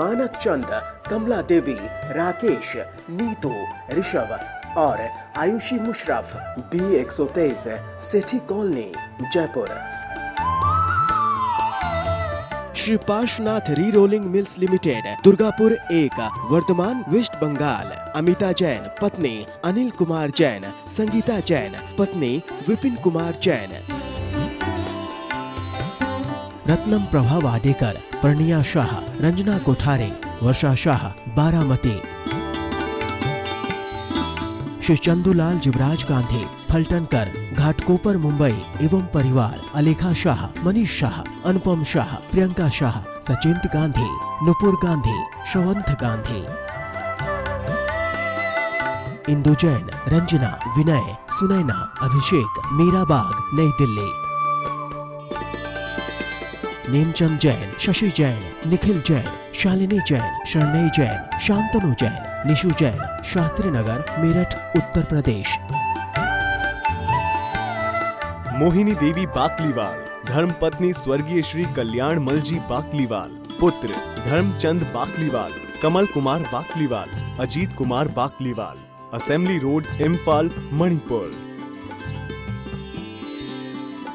मानक चंद, कमला देवी, राकेश, नीतू, ऋषभ और Ayushi Musharraf, B123, Sethi colony, Jaipur. Shri Parshwanath re rolling mills limited, Durgapur 1, Vardhaman, West Bengal. Amita Jain, पत्नी अनिल कुमार जैन, संगीता जैन, पत्नी विपिन कुमार जैन। रत्नम प्रभा वाडेकर, प्रणिया शाह, रंजना कोठारे, वर्षा शाह, बारामती। श्री चंदूलाल जुबराज गांधी, फलटनकर, घाटकोपर, मुंबई एवं परिवार। अलेखा शाह, मनीष शाह, अनुपम शाह, प्रियंका शाह, सचिंत गांधी, नुपुर गांधी, श्रवंत गांधी। इंदु जैन, रंजना, विनय, सुनैना, अभिषेक, मीराबाग, नई दिल्ली। नेमचंद जैन, शशि जैन, निखिल जैन, शालिनी जैन, शरणई जैन, शांतनु जैन, निशु जैन, शास्त्री नगर, मेरठ, उत्तर प्रदेश। मोहिनी देवी बाकलीवाल, धर्मपत्नी स्वर्गीय श्री कल्याण मलजी बाकलीवाल। पुत्र Dharamchand Bakliwal, Kamal Kumar Bakliwal, Ajit Kumar Bakliwal. Assembly road, Imphal, Manipur.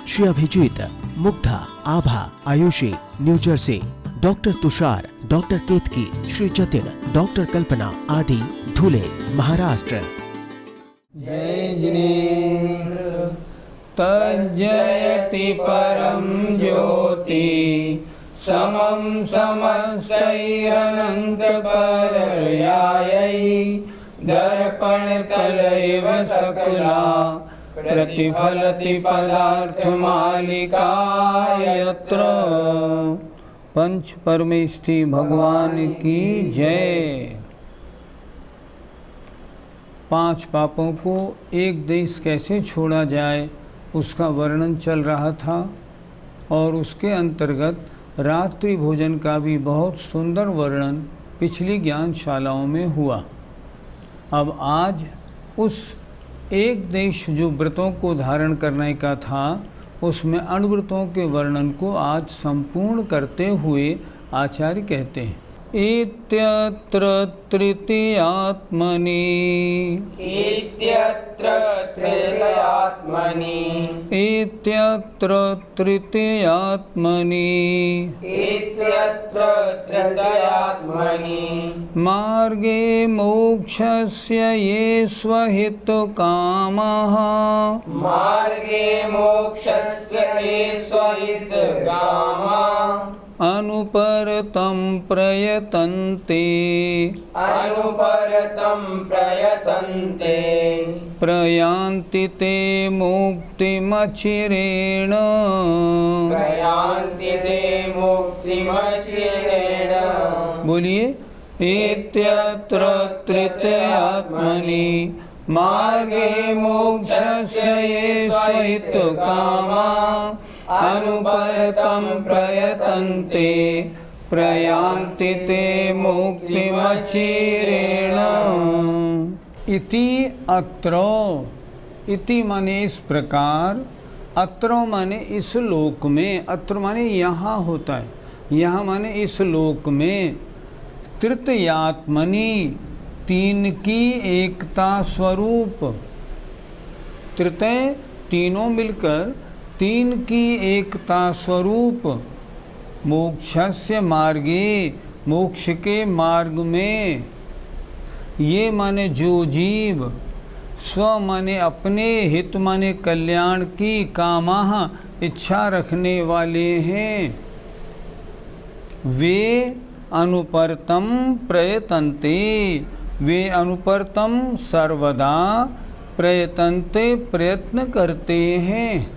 Shri Abhijit, Mugdha, Abha, Ayushi, New Jersey. Doctor Tushar, doctor Ketki, Shri Jatin, doctor Kalpana आदि, धुले, महाराष्ट्र। जय जिनेन्द्र तज्जयति परम ज्योति, समं समस्तैरनंत परयायै, दर्पण तलैव सकला प्रतिफलति पदार्थमालिका यत्र। पंच परमेष्ठी भगवान की जय। 5 पापों को एक देश कैसे छोड़ा जाए उसका वर्णन चल रहा था और उसके अंतर्गत रात्रि भोजन का भी बहुत सुंदर वर्णन पिछली ज्ञानशालाओं में हुआ। अब आज उस एक देश जो व्रतों को धारण करने का था उसमें अणुव्रतों के वर्णन को आज संपूर्ण करते हुए आचार्य कहते हैं, इत्यत्र तृतीयात्मनि, इत्यत्र तृतीयात्मनि, इत्यत्र तृतीयात्मनि, इत्यत्र तृतीयात्मनि। मार्गे मोक्षस्य ये स्वहितकामः, मार्गे मोक्षस्य ये स्वहितकामः, अनुपरतं प्रयतन्ते, अनुपरतं प्रयतन्ते। प्रयान्ति ते मुक्तिमचिरेण, प्रयान्ति ते मुक्तिमचिरेण। बोलिए, इत्यत्र तृतीयात्मनि, मार्गे मोक्षस्य ये स्वहितकामा, अनुपरतं प्रयतन्ते, प्रयान्ति ते मुक्तिमचिरेण। इति अत्र, इति माने इस प्रकार, अत्र माने इस लोक में, अत्र माने यहाँ होता है, यहाँ माने इस लोक में। तृतीयात्मनि, 3 की एकता स्वरूप। तृतीय तीनों मिलकर 3 की एकता स्वरूप। मोक्षस्य मार्गे, मोक्ष के मार्ग में। ये माने जो जीव, स्व माने अपने, हित माने कल्याण की, कामाह इच्छा रखने वाले हैं, वे अनुपरतम प्रयतन्ते, वे अनुपरतम सर्वदा प्रयतन्ते प्रयत्न करते हैं।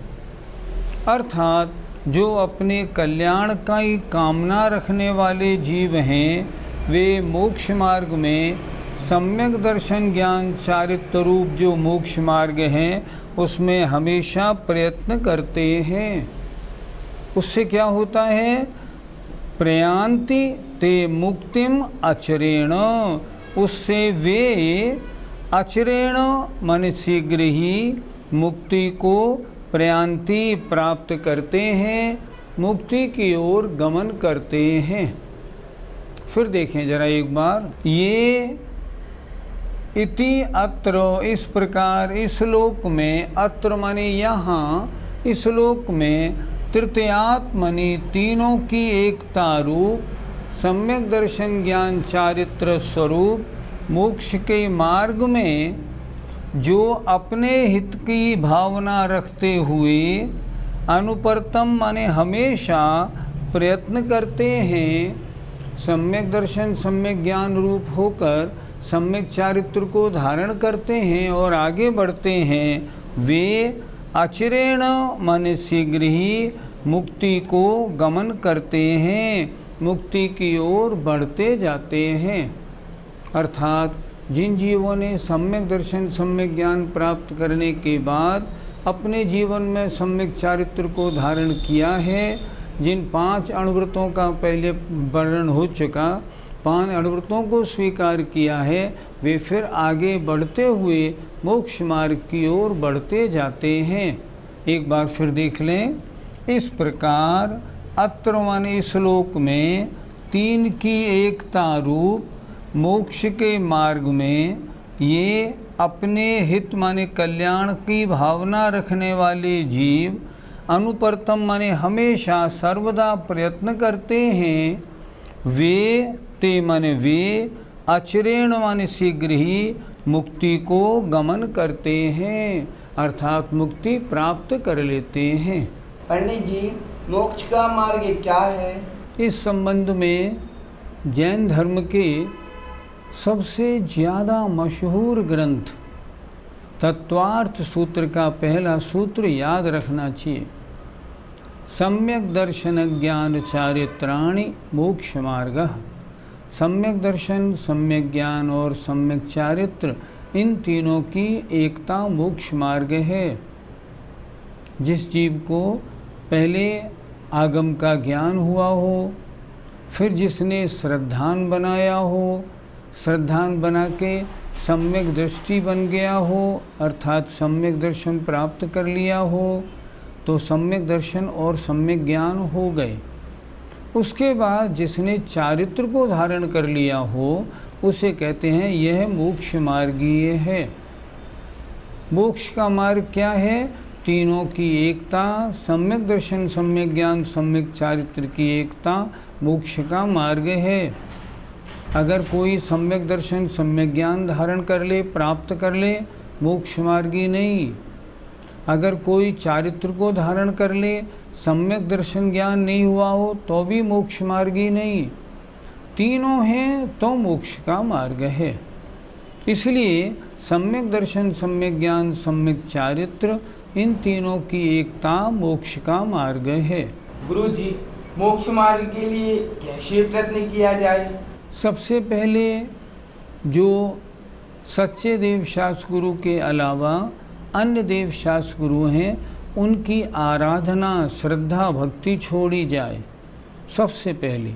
अर्थात जो अपने कल्याण का ही कामना रखने वाले जीव हैं, वे मोक्ष मार्ग में सम्यक दर्शन ज्ञान चारित्र रूप जो मोक्ष मार्ग है उसमें हमेशा प्रयत्न करते हैं। उससे क्या होता है? प्रयान्ति ते मुक्तिम अचरेण, उससे वे अचरेण मन शीघ्र ही मुक्ति को प्रयान्ति प्राप्त करते हैं, मुक्ति की ओर गमन करते हैं। फिर देखें जरा एक बार, ये इति अत्र, इस प्रकार इस श्लोक में, अत्र माने यहाँ, इस श्लोक में तृतीयात्मनि तीनों की एकता रूप, सम्यक दर्शन ज्ञान चारित्र स्वरूप मोक्ष के मार्ग में जो अपने हित की भावना रखते हुए अनुपर्तम माने हमेशा प्रयत्न करते हैं, सम्यक दर्शन सम्यक ज्ञान रूप होकर सम्यक चारित्र को धारण करते हैं और आगे बढ़ते हैं, वे आचरेण मन शीघ्र ही मुक्ति को गमन करते हैं, मुक्ति की ओर बढ़ते जाते हैं। अर्थात जिन जीवों ने सम्यक दर्शन सम्यक ज्ञान प्राप्त करने के बाद अपने जीवन में सम्यक चारित्र को धारण किया है, जिन 5 अणुव्रतों का पहले वर्णन हो चुका, 5 अणुव्रतों को स्वीकार किया है, वे फिर आगे बढ़ते हुए मोक्ष मार्ग की ओर बढ़ते जाते हैं। एक बार फिर देख लें, इस प्रकार अत्र माने श्लोक में 3 की एकता रूप मोक्ष के मार्ग में ये अपने हित माने कल्याण की भावना रखने वाले जीव अनुपर्तम माने हमेशा सर्वदा प्रयत्न करते हैं, वे ते माने वे आचरेण माने शीघ्र ही मुक्ति को गमन करते हैं, अर्थात मुक्ति प्राप्त कर लेते हैं। पंडित जी, मोक्ष का मार्ग क्या है? इस संबंध में जैन धर्म के सबसे ज़्यादा मशहूर ग्रंथ तत्वार्थ सूत्र का पहला सूत्र याद रखना चाहिए। सम्यक दर्शन ज्ञान चारित्राणि मोक्ष मार्ग। सम्यक दर्शन सम्यक ज्ञान और सम्यक चारित्र, इन तीनों की एकता मोक्ष मार्ग है। जिस जीव को पहले आगम का ज्ञान हुआ हो, फिर जिसने श्रद्धान बनाया हो, श्रद्धान बना के सम्यक दृष्टि बन गया हो, अर्थात सम्यक दर्शन प्राप्त कर लिया हो, तो सम्यक दर्शन और सम्यक ज्ञान हो गए। उसके बाद जिसने चारित्र को धारण कर लिया हो, उसे कहते हैं यह मोक्ष मार्गीय है। मोक्ष का मार्ग क्या है? तीनों की एकता, सम्यक दर्शन सम्यक ज्ञान सम्यक चारित्र की एकता मोक्ष का मार्ग है। अगर कोई सम्यक दर्शन सम्यक ज्ञान धारण कर ले, प्राप्त कर ले, मोक्ष मार्गी नहीं। अगर कोई चारित्र को धारण कर ले, सम्यक दर्शन ज्ञान नहीं हुआ हो, तो भी मोक्ष मार्गी नहीं। तीनों हैं तो मोक्ष का मार्ग है। इसलिए सम्यक दर्शन सम्यक ज्ञान सम्यक चारित्र, इन तीनों की एकता मोक्ष का मार्ग है। गुरुजी, मोक्ष मार्ग के लिए कैसे प्रयत्न किया जाए? सबसे पहले जो सच्चे देव शास्त्र गुरु के अलावा अन्य देव शास्त्र गुरु हैं, उनकी आराधना श्रद्धा भक्ति छोड़ी जाए। सबसे पहले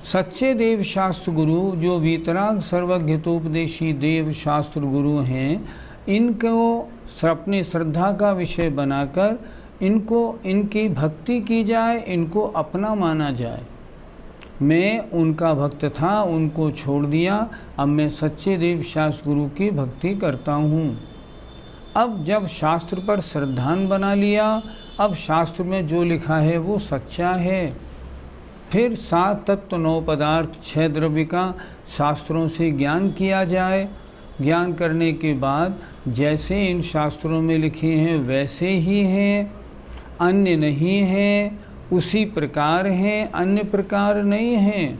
सच्चे देव शास्त्र गुरु जो वीतराग सर्वज्ञतोपदेशी देव शास्त्र गुरु हैं, इनको अपनी श्रद्धा का विषय बनाकर इनकी भक्ति की जाए, इनको अपना माना जाए। मैं उनका भक्त था, उनको छोड़ दिया, अब मैं सच्चे देव शास्त्र गुरु की भक्ति करता हूँ। अब जब शास्त्र पर श्रद्धान बना लिया, अब शास्त्र में जो लिखा है वो सच्चा है। फिर 7 तत्व 9 पदार्थ 6 द्रव्य का शास्त्रों से ज्ञान किया जाए। ज्ञान करने के बाद जैसे इन शास्त्रों में लिखे हैं वैसे ही हैं, अन्य नहीं हैं, उसी प्रकार हैं, अन्य प्रकार नहीं हैं,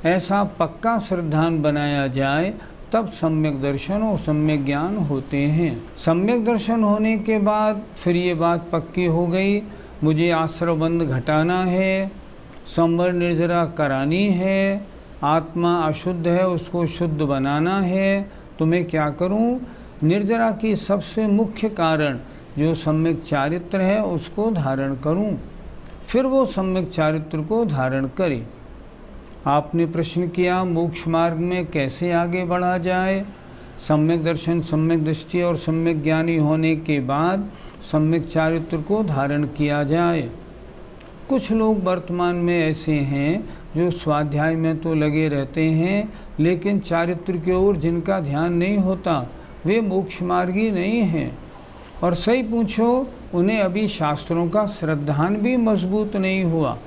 ऐसा पक्का श्रद्धान बनाया जाए, तब सम्यक दर्शन और सम्यक ज्ञान होते हैं। सम्यक दर्शन होने के बाद फिर ये बात पक्की हो गई, मुझे आश्रवबंध घटाना है, संवर निर्जरा करानी है, आत्मा अशुद्ध है उसको शुद्ध बनाना है, तो मैं क्या करूं? निर्जरा की सबसे मुख्य कारण जो सम्यक चारित्र है उसको धारण करूं। फिर वो सम्यक चारित्र को धारण करे। आपने प्रश्न किया मोक्ष मार्ग में कैसे आगे बढ़ा जाए? सम्यक दर्शन सम्यक दृष्टि और सम्यक ज्ञानी होने के बाद सम्यक चारित्र को धारण किया जाए। कुछ लोग वर्तमान में ऐसे हैं जो स्वाध्याय में तो लगे रहते हैं लेकिन चारित्र की ओर जिनका ध्यान नहीं होता वे मोक्ष मार्गी नहीं हैं। और सही पूछो, उन्हें अभी शास्त्रों का श्रद्धान भी मजबूत नहीं हुआ।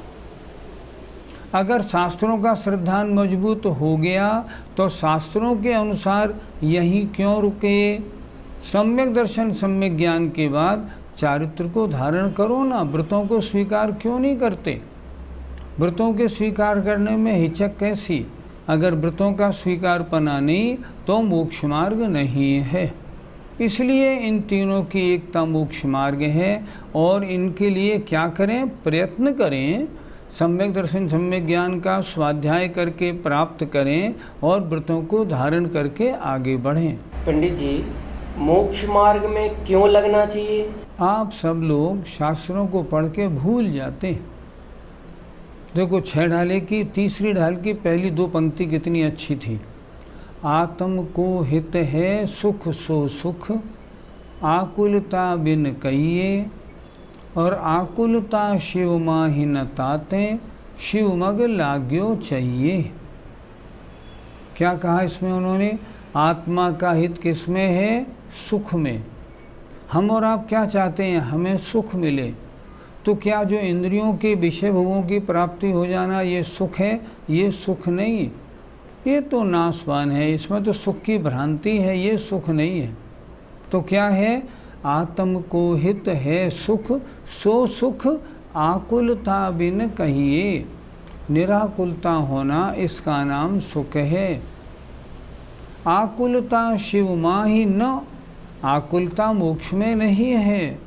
अगर शास्त्रों का श्रद्धान मजबूत हो गया तो शास्त्रों के अनुसार यहीं क्यों रुके? सम्यक दर्शन सम्यक ज्ञान के बाद चारित्र को धारण करो ना। व्रतों को स्वीकार क्यों नहीं करते? व्रतों के स्वीकार करने में हिचक कैसी? अगर व्रतों का स्वीकारपना नहीं तो मोक्ष मार्ग नहीं है। इसलिए इन तीनों की एकता मोक्ष मार्ग है। और इनके लिए क्या करें? प्रयत्न करें, सम्यक दर्शन सम्यक ज्ञान का स्वाध्याय करके प्राप्त करें और व्रतों को धारण करके आगे बढ़ें। पंडित जी, मोक्ष मार्ग में क्यों लगना चाहिए? आप सब लोग शास्त्रों को पढ़ के भूल जाते हैं। देखो, 6 ढाले की तीसरी ढाल की पहली 2 पंक्ति कितनी अच्छी थी। आत्म को हित है सुख सो सुख, आकुलता बिन कहिए, और आकुलता शिव माहि न ताते, शिव मग लाग्यो चाहिए। क्या कहा इसमें उन्होंने? आत्मा का हित किसमें है? सुख में। हम और आप क्या चाहते हैं? हमें सुख मिले। तो क्या जो इंद्रियों के विषय भोगों की प्राप्ति हो जाना ये सुख है? ये सुख नहीं, ये तो नाशवान है, इसमें तो सुख की भ्रांति है, ये सुख नहीं है। तो क्या है? आत्म को हित है सुख सो सुख, आकुलता बिन कहिए। निराकुलता होना इसका नाम सुख है। आकुलता शिव माहि न, आकुलता मोक्ष में नहीं है।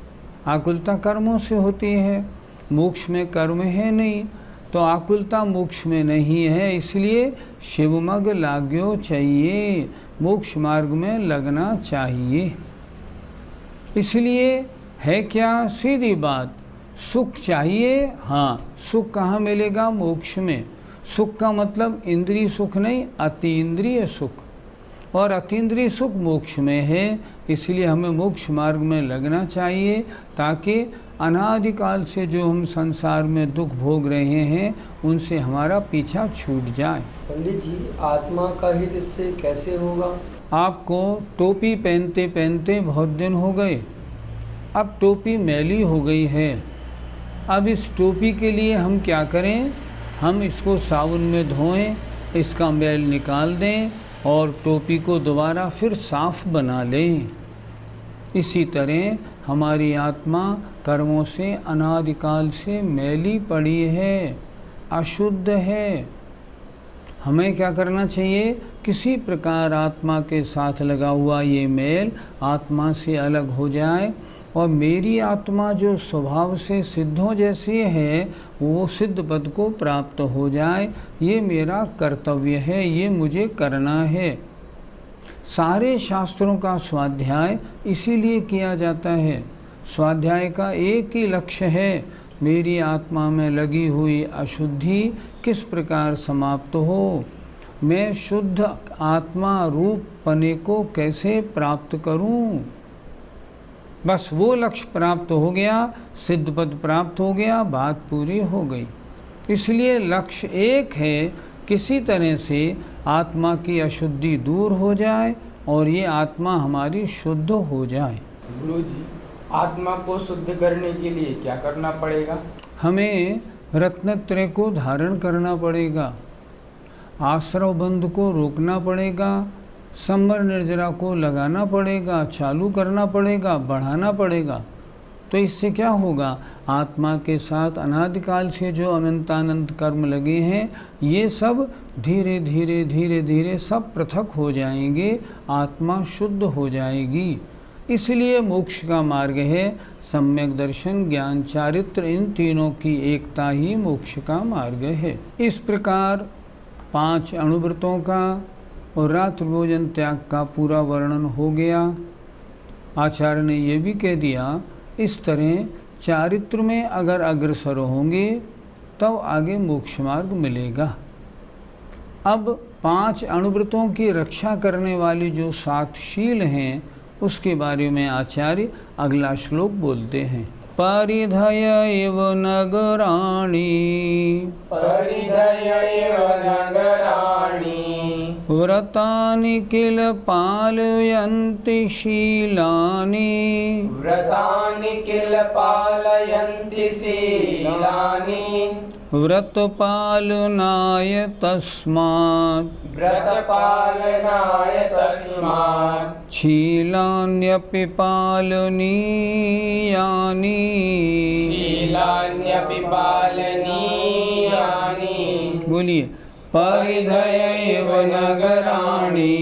आकुलता कर्मों से होती है, मोक्ष में कर्म है नहीं, तो आकुलता मोक्ष में नहीं है। इसलिए शिवमग लाग्यो चाहिए, मोक्ष मार्ग में लगना चाहिए। इसलिए है क्या? सीधी बात, सुख चाहिए। हाँ, सुख कहाँ मिलेगा? मोक्ष में। सुख का मतलब इंद्रिय सुख नहीं, अतीन्द्रिय सुख, और अतीन्द्रिय सुख मोक्ष में है। इसलिए हमें मोक्ष मार्ग में लगना चाहिए ताकि अनादिकाल से जो हम संसार में दुख भोग रहे हैं उनसे हमारा पीछा छूट जाए। पंडित जी, आत्मा का हित इससे कैसे होगा? आपको टोपी पहनते पहनते बहुत दिन हो गए, अब टोपी मैली हो गई है। अब इस टोपी के लिए हम क्या करें? हम इसको साबुन में धोएं, इसका मैल निकाल दें और टोपी को दोबारा फिर साफ बना लें। इसी तरह हमारी आत्मा कर्मों से अनादिकाल से मैली पड़ी है, अशुद्ध है। हमें क्या करना चाहिए? किसी प्रकार आत्मा के साथ लगा हुआ ये मैल आत्मा से अलग हो जाए और मेरी आत्मा जो स्वभाव से सिद्धों जैसी है वो सिद्ध पद को प्राप्त हो जाए। ये मेरा कर्तव्य है, ये मुझे करना है। सारे शास्त्रों का स्वाध्याय इसीलिए किया जाता है। स्वाध्याय का एक ही लक्ष्य है, मेरी आत्मा में लगी हुई अशुद्धि किस प्रकार समाप्त हो, मैं शुद्ध आत्मा रूप पने को कैसे प्राप्त करूं। बस वो लक्ष्य प्राप्त हो गया, सिद्ध पद प्राप्त हो गया, बात पूरी हो गई। इसलिए लक्ष्य एक है, किसी तरह से आत्मा की अशुद्धि दूर हो जाए और ये आत्मा हमारी शुद्ध हो जाए। गुरु जी, आत्मा को शुद्ध करने के लिए क्या करना पड़ेगा? हमें रत्नत्रय को धारण करना पड़ेगा, आश्रव बंध को रोकना पड़ेगा, संवर निर्जरा को लगाना पड़ेगा, चालू करना पड़ेगा, बढ़ाना पड़ेगा। तो इससे क्या होगा? आत्मा के साथ अनादिकाल से जो अनंतानंत कर्म लगे हैं ये सब धीरे धीरे धीरे धीरे सब पृथक हो जाएंगे, आत्मा शुद्ध हो जाएगी। इसलिए मोक्ष का मार्ग है सम्यक दर्शन, ज्ञान, चारित्र, इन तीनों की एकता ही मोक्ष का मार्ग है। इस प्रकार 5 अणुव्रतों का और रात्र भोजन त्याग का पूरा वर्णन हो गया। आचार्य ने ये भी कह दिया, इस तरह चारित्र में अगर अग्रसर होंगे तब आगे मोक्ष मार्ग मिलेगा। अब 5 अणुव्रतों की रक्षा करने वाली जो 7 शील हैं उसके बारे में आचार्य अगला श्लोक बोलते हैं। परिधय इव नगराणि परिधय एव नगराणि व्रतानि किल पालयन्ति शीलानि व्रतानि किल पालयन्ति शीलानि व्रतपालनाय तस्मात् व्रतपालनाय तस्मात् शीलान्यपि पालनीयानि शीलान्यपि पालनीयानि। बोलिए परिधय एव नगराणि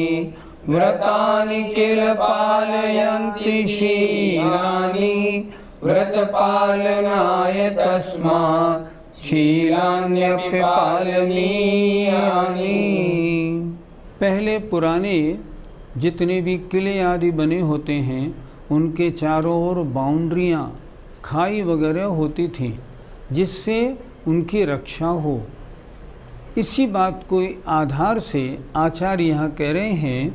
व्रतानि किल पालयन्ति शीलानि व्रतपालनाय तस्मात् शीलान्यपि पालनीयानि। पहले पुराने जितने भी किले आदि बने होते हैं उनके चारों ओर बाउंड्रियाँ खाई वगैरह होती थी जिससे उनकी रक्षा हो। इसी बात को आधार से आचार्य यहाँ कह रहे हैं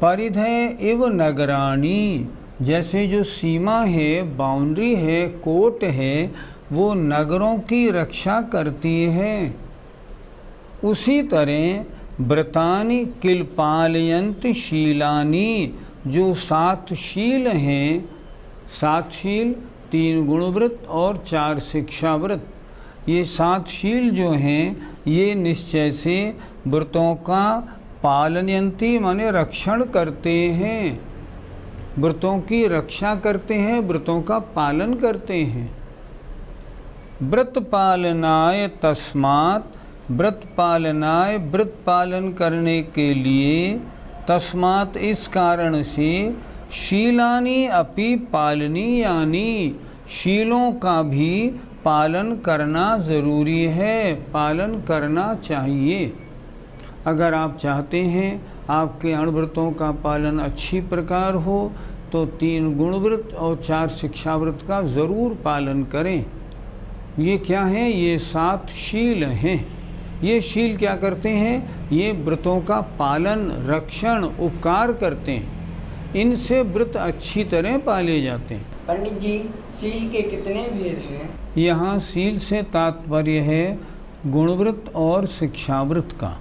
परिधय एव नगराणि, जैसे जो सीमा है, बाउंड्री है, कोट है, वो नगरों की रक्षा करती है, उसी तरह व्रतानि किल पालयन्ति शीलानि, जो 7 शील हैं, 7 शील 3 गुणव्रत और 4 शिक्षाव्रत, ये 7 शील जो हैं ये निश्चय से व्रतों का पालयन्ति माने रक्षण करते हैं, व्रतों की रक्षा करते हैं, व्रतों का पालन करते हैं। व्रत पालनाय तस्मात्, व्रत पालनाय व्रत पालन करने के लिए, तस्मात् इस कारण से, शीलानि अपि पालनीयानि, शीलों का भी पालन करना ज़रूरी है, पालन करना चाहिए। अगर आप चाहते हैं आपके अणव्रतों का पालन अच्छी प्रकार हो तो 3 गुणव्रत और 4 शिक्षाव्रत का ज़रूर पालन करें। ये क्या हैं? ये 7 शील हैं। ये शील क्या करते हैं? ये व्रतों का पालन, रक्षण, उपकार करते हैं। इनसे व्रत अच्छी तरह पाले जाते हैं। पंडित जी, शील के कितने भेद हैं? यहाँ शील से तात्पर्य है गुणव्रत और शिक्षाव्रत का।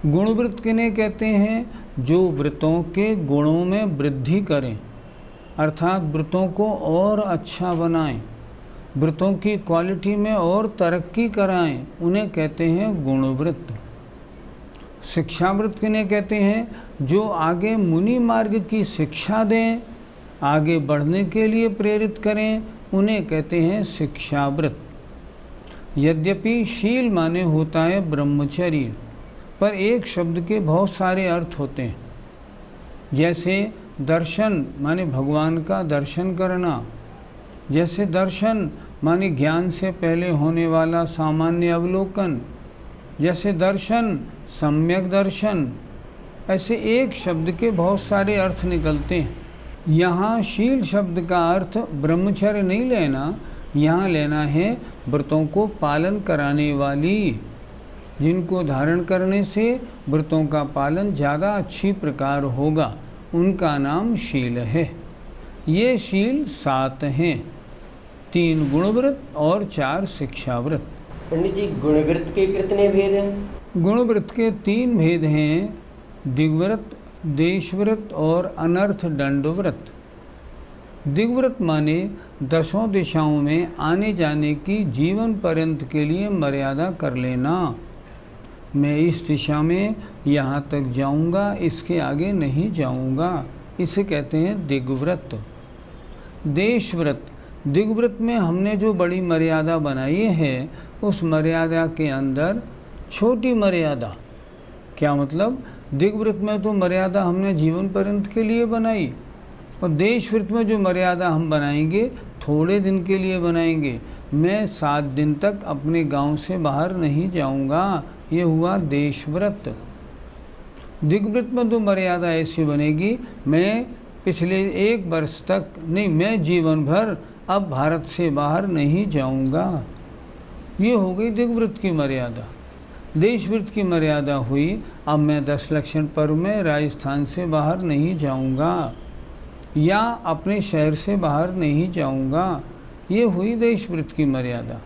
गुणव्रत किन्हें कहते हैं? जो व्रतों के गुणों में वृद्धि करें, अर्थात व्रतों को और अच्छा बनाएं, व्रतों की क्वालिटी में और तरक्की कराएं, उन्हें कहते हैं गुणव्रत। शिक्षाव्रत किन्हें कहते हैं? जो आगे मुनि मार्ग की शिक्षा दें, आगे बढ़ने के लिए प्रेरित करें, उन्हें कहते हैं शिक्षाव्रत। यद्यपि शील माने होता है ब्रह्मचर्य, पर एक शब्द के बहुत सारे अर्थ होते हैं। जैसे दर्शन माने भगवान का दर्शन करना, जैसे दर्शन माने ज्ञान से पहले होने वाला सामान्य अवलोकन, जैसे दर्शन सम्यक दर्शन, ऐसे एक शब्द के बहुत सारे अर्थ निकलते हैं। यहाँ शील शब्द का अर्थ ब्रह्मचर्य नहीं लेना, यहाँ लेना है व्रतों को पालन कराने वाली, जिनको धारण करने से व्रतों का पालन ज़्यादा अच्छी प्रकार होगा, उनका नाम शील है। ये शील 7 हैं, 3 गुणव्रत और 4 शिक्षाव्रत। पंडित जी, गुणव्रत के कितने भेद हैं? गुणव्रत के 3 भेद हैं, दिग्व्रत, देशव्रत और अनर्थ दंडव्रत। दिग्व्रत माने 10 दिशाओं में आने जाने की जीवन पर्यंत के लिए मर्यादा कर लेना। मैं इस दिशा में यहाँ तक जाऊँगा, इसके आगे नहीं जाऊँगा, इसे कहते हैं दिग्व्रत। देशव्रत, दिग्व्रत में हमने जो बड़ी मर्यादा बनाई है, उस मर्यादा के अंदर छोटी मर्यादा। क्या मतलब? दिग्व्रत में तो मर्यादा हमने जीवन पर्यंत के लिए बनाई, और देशव्रत में जो मर्यादा हम बनाएंगे थोड़े दिन के लिए बनाएंगे। मैं 7 दिन तक अपने गांव से बाहर नहीं जाऊंगा, ये हुआ देशव्रत। दिग्व्रत में तो मर्यादा ऐसी बनेगी, मैं पिछले 1 वर्ष तक नहीं, मैं जीवन भर अब भारत से बाहर नहीं जाऊंगा। ये हो गई दिग्व्रत की मर्यादा। देशव्रत की मर्यादा हुई, अब मैं 10 लक्षण पर्व में राजस्थान से बाहर नहीं जाऊंगा। या अपने शहर से बाहर नहीं जाऊंगा। ये हुई देशव्रत की मर्यादा।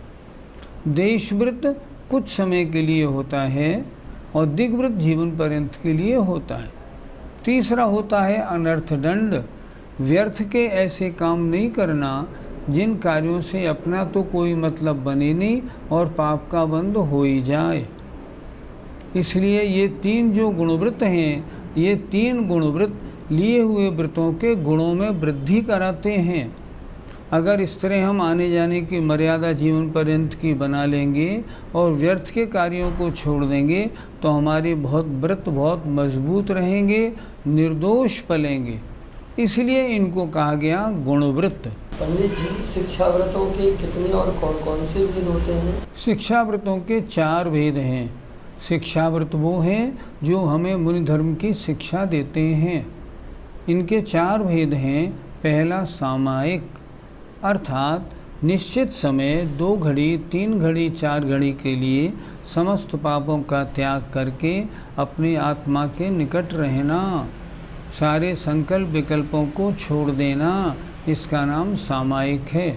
देशव्रत कुछ समय के लिए होता है और दिग्व्रत जीवन पर्यंत के लिए होता है। तीसरा होता है अनर्थ दंड। व्यर्थ के ऐसे काम नहीं करना जिन कार्यों से अपना तो कोई मतलब बने नहीं और पाप का बंध हो ही जाए। इसलिए ये तीन जो गुणव्रत हैं, ये तीन गुणव्रत लिए हुए व्रतों के गुणों में वृद्धि कराते हैं। अगर इस तरह हम आने जाने की मर्यादा जीवन पर्यंत की बना लेंगे और व्यर्थ के कार्यों को छोड़ देंगे तो हमारे व्रत बहुत मजबूत रहेंगे, निर्दोष पलेंगे। इसलिए इनको कहा गया गुणव्रत। पंडित जी, शिक्षा व्रतों के कितने और कौन कौन से भेद होते हैं? शिक्षा व्रतों के 4 भेद हैं। शिक्षा व्रत वो हैं जो हमें मुनि धर्म की शिक्षा देते हैं। इनके 4 भेद हैं। पहला सामायिक, अर्थात निश्चित समय 2 घड़ी, 3 घड़ी, 4 घड़ी के लिए समस्त पापों का त्याग करके अपने आत्मा के निकट रहना, सारे संकल्प विकल्पों को छोड़ देना, इसका नाम सामायिक है।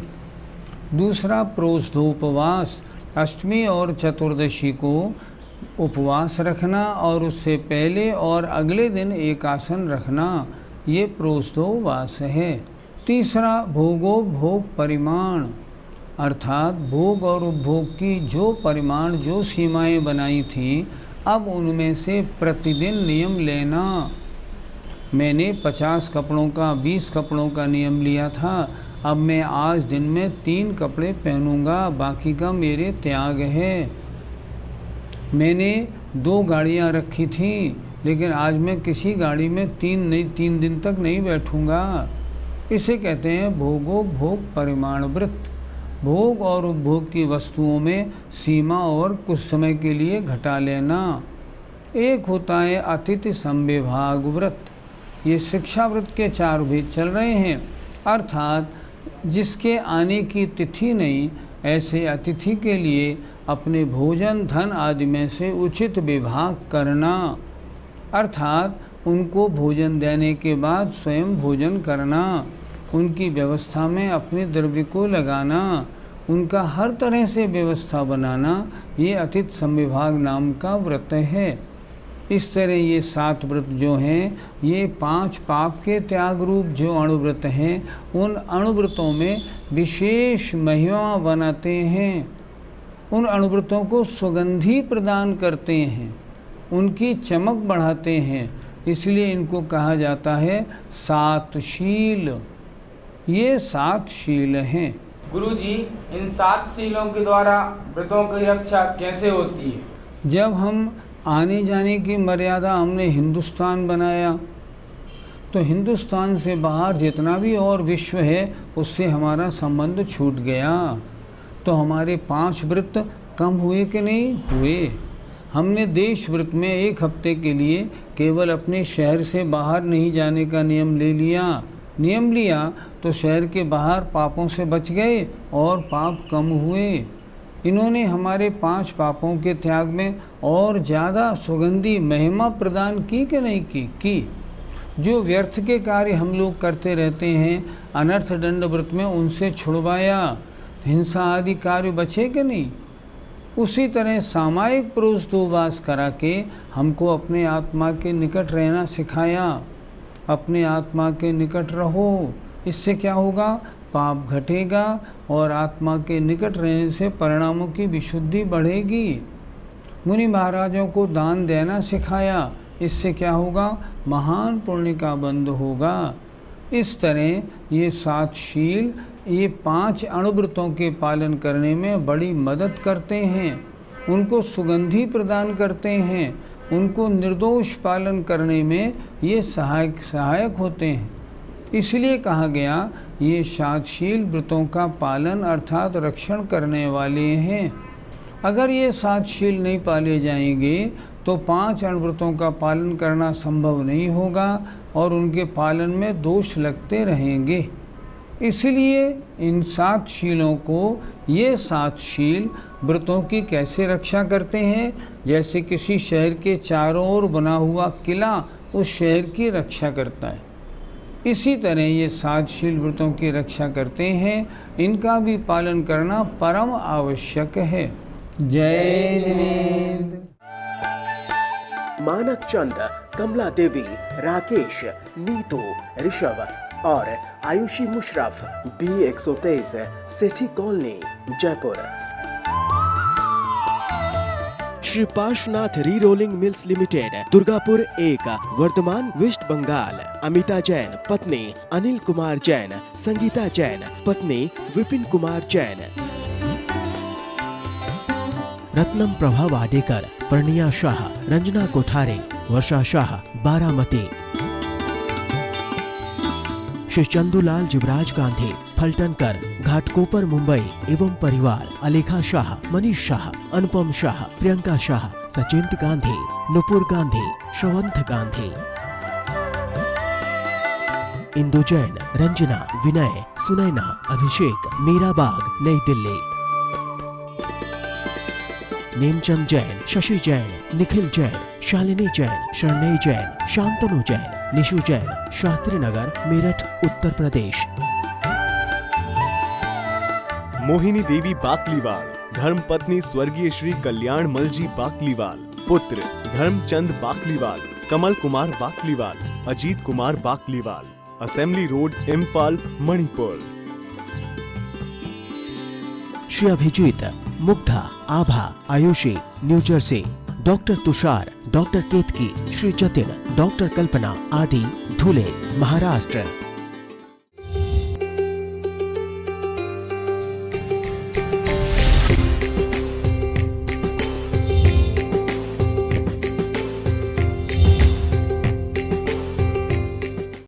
दूसरा प्रोष्ठोपवास, अष्टमी और चतुर्दशी को उपवास रखना और उससे पहले और अगले दिन एक आसन रखना, ये प्रोष्ठोपवास है। तीसरा भोगोपभोग परिमाण, अर्थात भोग और उपभोग की जो परिमाण, जो सीमाएं बनाई थी, अब उनमें से प्रतिदिन नियम लेना। मैंने 50 कपड़ों का, 20 कपड़ों का नियम लिया था, अब मैं आज दिन में 3 कपड़े पहनूंगा, बाकी का मेरे त्याग है। मैंने 2 गाड़ियां रखी थी, लेकिन आज मैं किसी गाड़ी में 3 दिन तक नहीं बैठूंगा। इसे कहते हैं भोगोपभोग परिमाण व्रत। भोग और उपभोग की वस्तुओं में सीमा और कुछ समय के लिए घटा लेना। एक होता है अतिथि संविभाग व्रत। ये शिक्षा व्रत के 4 भेद चल रहे हैं, अर्थात जिसके आने की तिथि नहीं, ऐसे अतिथि के लिए अपने भोजन, धन आदि में से उचित विभाग करना, अर्थात उनको भोजन देने के बाद स्वयं भोजन करना, उनकी व्यवस्था में अपने द्रव्य को लगाना, उनका हर तरह से व्यवस्था बनाना, ये अतिथि संविभाग नाम का व्रत है। इस तरह ये 7 व्रत जो हैं, ये 5 पाप के त्याग रूप जो अणुव्रत हैं, उन अणुव्रतों में विशेष महिमा बनाते हैं। उन अणुव्रतों को सुगंधि प्रदान करते हैं, उनकी चमक बढ़ाते हैं। इसलिए इनको कहा जाता है 7 शील। ये 7 शील हैं। गुरुजी, इन 7 शीलों के द्वारा व्रतों की रक्षा कैसे होती है? जब हम आने जाने की मर्यादा हमने हिंदुस्तान बनाया, तो हिंदुस्तान से बाहर जितना भी और विश्व है, उससे हमारा संबंध छूट गया। तो हमारे 5 व्रत कम हुए कि नहीं हुए। हमने देश व्रत में 1 हफ्ते के लिए केवल अपने शहर से बाहर नहीं जाने का नियम लिया तो शहर के बाहर पापों से बच गए और पाप कम हुए। इन्होंने हमारे 5 पापों के त्याग में और ज़्यादा सुगंधी महिमा प्रदान की कि नहीं की। जो व्यर्थ के कार्य हम लोग करते रहते हैं, अनर्थ दंड व्रत में उनसे छुड़वाया, हिंसा आदि कार्य बचे कि नहीं। उसी तरह सामायिक प्रोष्ठोपवास करा के हमको अपने आत्मा के निकट रहना सिखाया। अपने आत्मा के निकट रहो, इससे क्या होगा, पाप घटेगा और आत्मा के निकट रहने से परिणामों की विशुद्धि बढ़ेगी। मुनि महाराजों को दान देना सिखाया, इससे क्या होगा, महान पुण्य का बंध होगा। इस तरह ये 7 शील, ये 5 अणुव्रतों के पालन करने में बड़ी मदद करते हैं, उनको सुगंधि प्रदान करते हैं, उनको निर्दोष पालन करने में ये सहायक होते हैं। इसलिए कहा गया ये 7 शील व्रतों का पालन अर्थात रक्षण करने वाले हैं। अगर ये 7 शील नहीं पाले जाएंगे तो 5 अणुव्रतों का पालन करना संभव नहीं होगा और उनके पालन में दोष लगते रहेंगे। इसलिए इन 7 शीलों को, ये 7 शील व्रतों की कैसे रक्षा करते हैं, जैसे किसी शहर के चारों ओर बना हुआ किला उस शहर की रक्षा करता है। इसी तरह ये सातशील व्रतों की रक्षा करते हैं, इनका भी पालन करना परम आवश्यक है। जय जिनेंद्र। मानक चंद, कमला देवी, राकेश, नीतू, ऋषभ और Ayushi Musharraf, B123, Sethi colony, Jaipur. Shri Parshwanath re rolling mills limited, Durgapur 1, Vardhaman, West Bengal. Amita Jain, पत्नी अनिल कुमार जैन, संगीता जैन, पत्नी विपिन कुमार जैन। रत्नम प्रभा वाडेकर, प्रणिया शाह, रंजना कोठारे, वर्षा शाह, बारामती। श्री चंदूलाल जुबराज गांधी, फलटनकर, घाटकोपर, मुंबई एवं परिवार। अलेखा शाह, मनीष शाह, अनुपम शाह, प्रियंका शाह, सचिंत गांधी, नुपुर गांधी, श्रवंत गांधी। इंदु जैन, रंजना, विनय, सुनैना, अभिषेक, मीराबाग, नई दिल्ली। नेमचंद जैन, शशि जैन, निखिल जैन, शालिनी जैन, शरणय जैन, शांतनु जैन, निशु जैन, शास्त्री नगर, मेरठ, उत्तर प्रदेश। मोहिनी देवी बाकलीवाल, धर्मपत्नी स्वर्गीय श्री कल्याण मलजी बाकलीवाल। पुत्र Dharamchand Bakliwal, Kamal Kumar Bakliwal, Ajit Kumar Bakliwal. Assembly road, Imphal, Manipur. Shri Abhijit, Mugdha, Abha, Ayushi, New Jersey. Doctor Tushar, doctor Ketki, Shri Jatin, doctor Kalpana आदि, धुले, महाराष्ट्र।